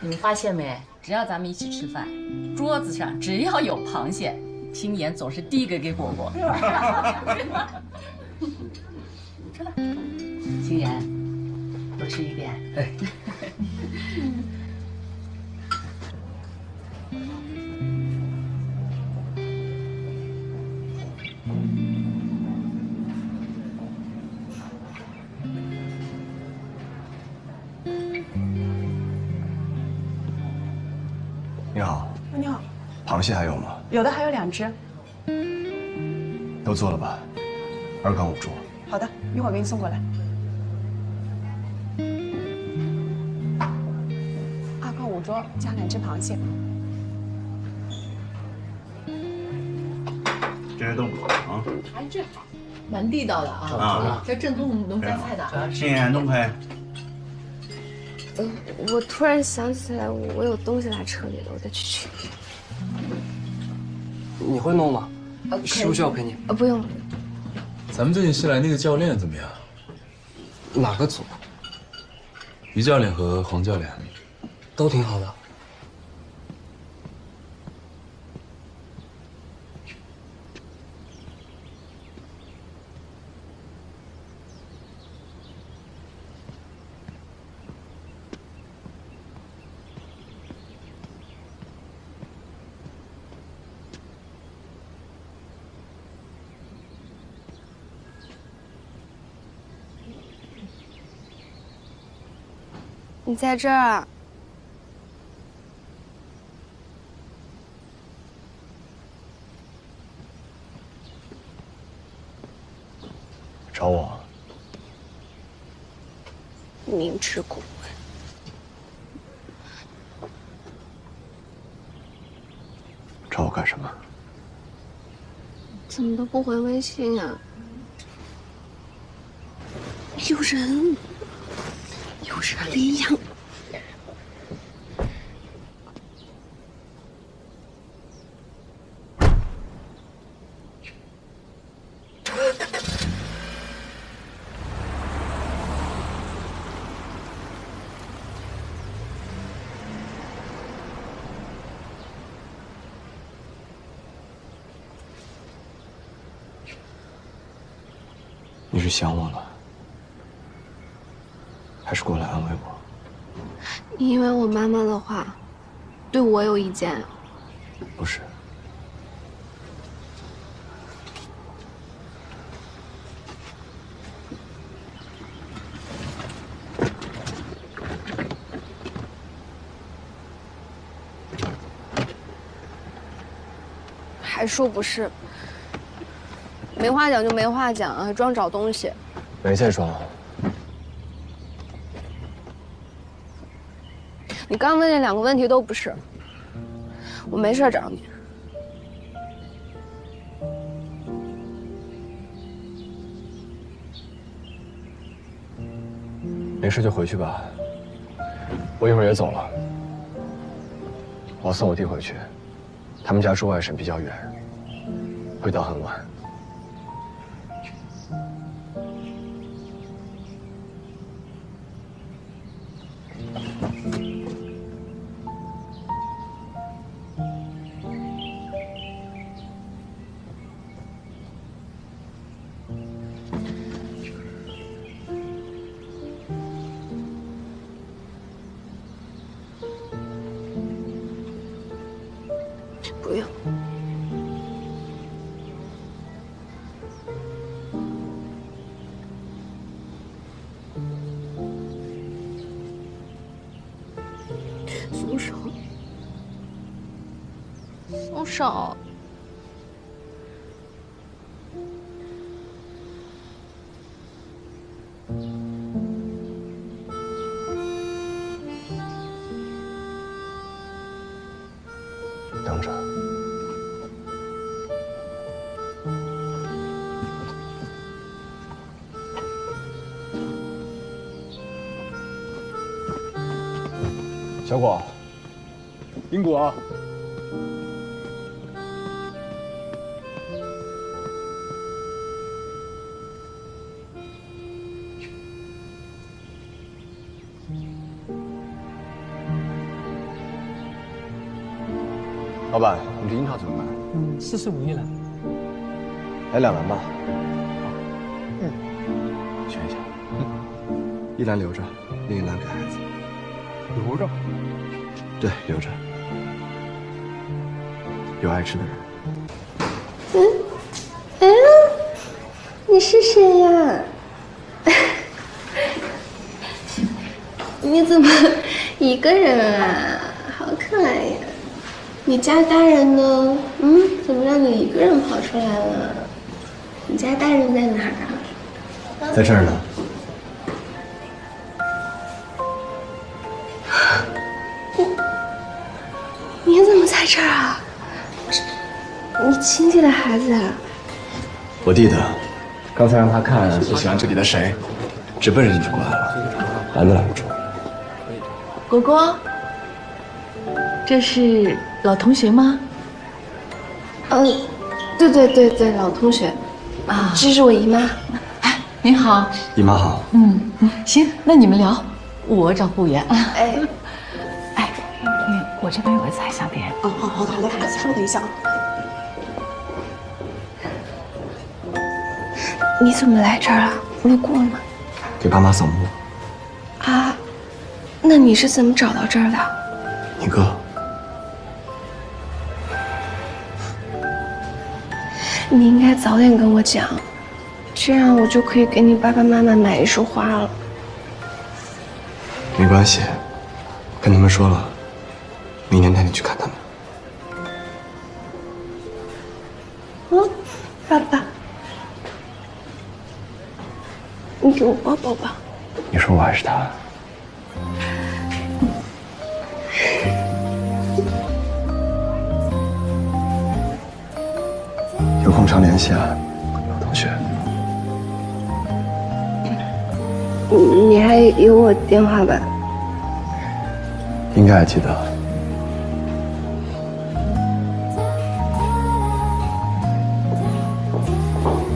你们发现没？只要咱们一起吃饭，桌子上只要有螃蟹，青岩总是第一个给果果。吃吧，青岩，多吃一点。哎。你好，你好，螃蟹还有吗？有的还有2只。都做了吧？2康5桌。好的，一会儿给你送过来。2康5桌加2只螃蟹。这些都不错啊。哎，这好，蛮地道的啊！这正宗农家菜的。青岩东培。我突然想起来，我有东西在车里了，我得去取。你会弄吗？需不需要陪你？不用了。咱们最近新来那个教练怎么样？哪个组？于教练和黄教练都挺好的。你在这儿啊？找我？明知故问。找我干什么？怎么都不回微信啊？有人。又是林阳，你是想我了，还是过来安慰我？你因为我妈妈的话，对我有意见啊？不是。还说不是？没话讲就没话讲啊，还装找东西。没在装。你刚问那2个问题都不是。我没事找你。没事就回去吧，我一会儿也走了。我要送我弟回去，他们家住外省比较远，会到很晚。不用。松手。松手。等着。小果，冰果。老板，我们这樱桃怎么办？45一篮。来2篮吧。选一下。一篮留着，另一篮给孩子。留着？对，留着。有爱吃的人。你是谁呀？你怎么一个人啊？好可爱呀！你家大人呢？怎么让你一个人跑出来了？你家大人在哪儿啊？在这儿呢。你怎么在这儿啊？你亲戚的孩子啊？我弟的，刚才让他看是喜欢这里的谁，直奔着你就过来了，拦都拦不住。果果，这是老同学吗？对，老同学。啊，这是我姨妈。哎，您好。姨妈好。行，那你们聊，我找服务员。哎，我这边有个菜想点。好的，稍等一下啊。你怎么来这儿啊？路过吗？给爸妈扫墓。啊，那你是怎么找到这儿的？你哥。你应该早点跟我讲，这样我就可以给你爸爸妈妈买一束花了。没关系，跟他们说了，明年带你去看他们。爸爸，你给我抱抱吧。你说我还是他？有空常联系啊，老同学。你还有我电话吧？应该还记得。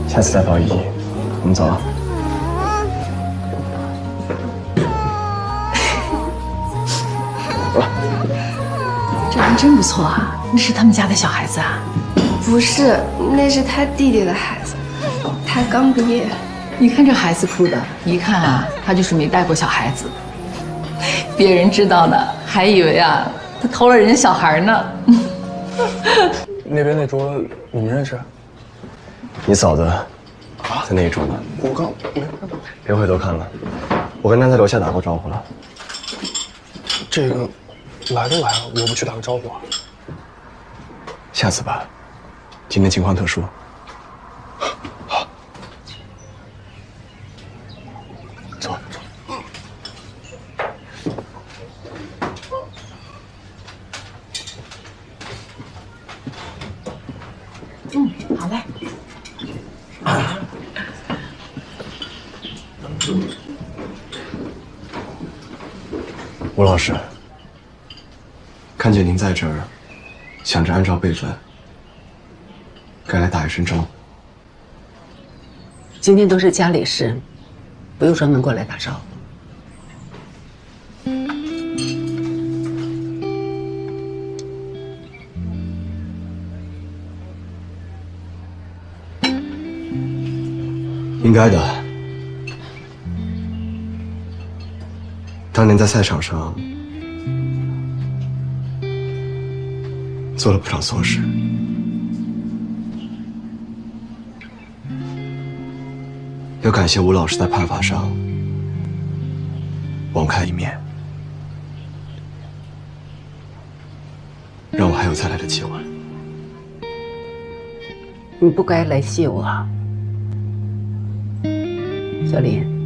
下次再报一，我们走啊。这人真不错啊，那是他们家的小孩子啊。不是，那是他弟弟的孩子，他刚毕业。你看这孩子哭的，一看啊，他就是没带过小孩子。别人知道的，还以为啊，他偷了人家小孩呢。那边那桌你们认识？你嫂子在那一桌呢。我刚没看到。别回头看了，我跟她在楼下打过招呼了。这个来都来了，我不去打个招呼啊？下次吧，今天情况特殊。好，走。好嘞。吴老师，看见您在这儿，想着按照辈分，该来打一声招呼。今天都是家里事，不用专门过来打招呼。应该的。当年在赛场上做了不少错事，要感谢吴老师在判罚上网开一面，让我还有再来的机会。你不该来谢我，小林。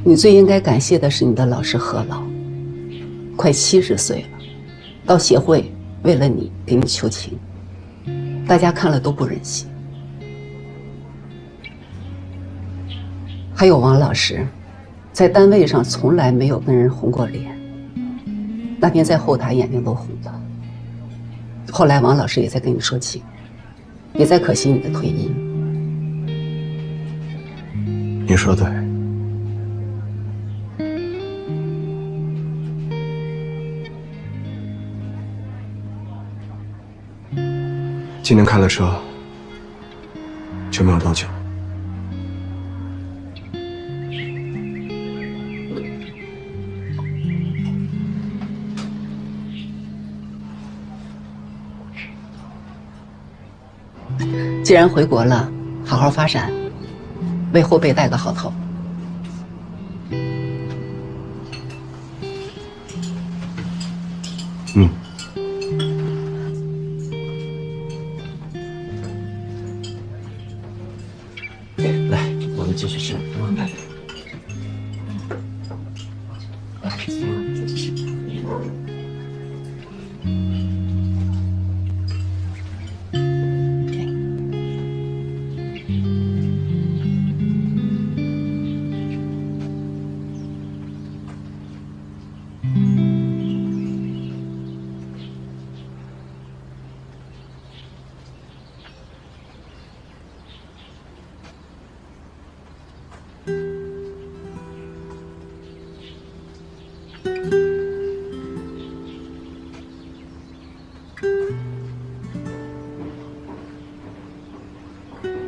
你最应该感谢的是你的老师何老，快70岁了，到协会为了你给你求情，大家看了都不忍心。还有王老师，在单位上从来没有跟人红过脸，那天在后台眼睛都红了。后来王老师也在跟你说情，也在可惜你的退役。你说对。今天开了车，就没有多久。既然回国了，好好发展，为后辈带个好头。嗯。来，我们继续吃。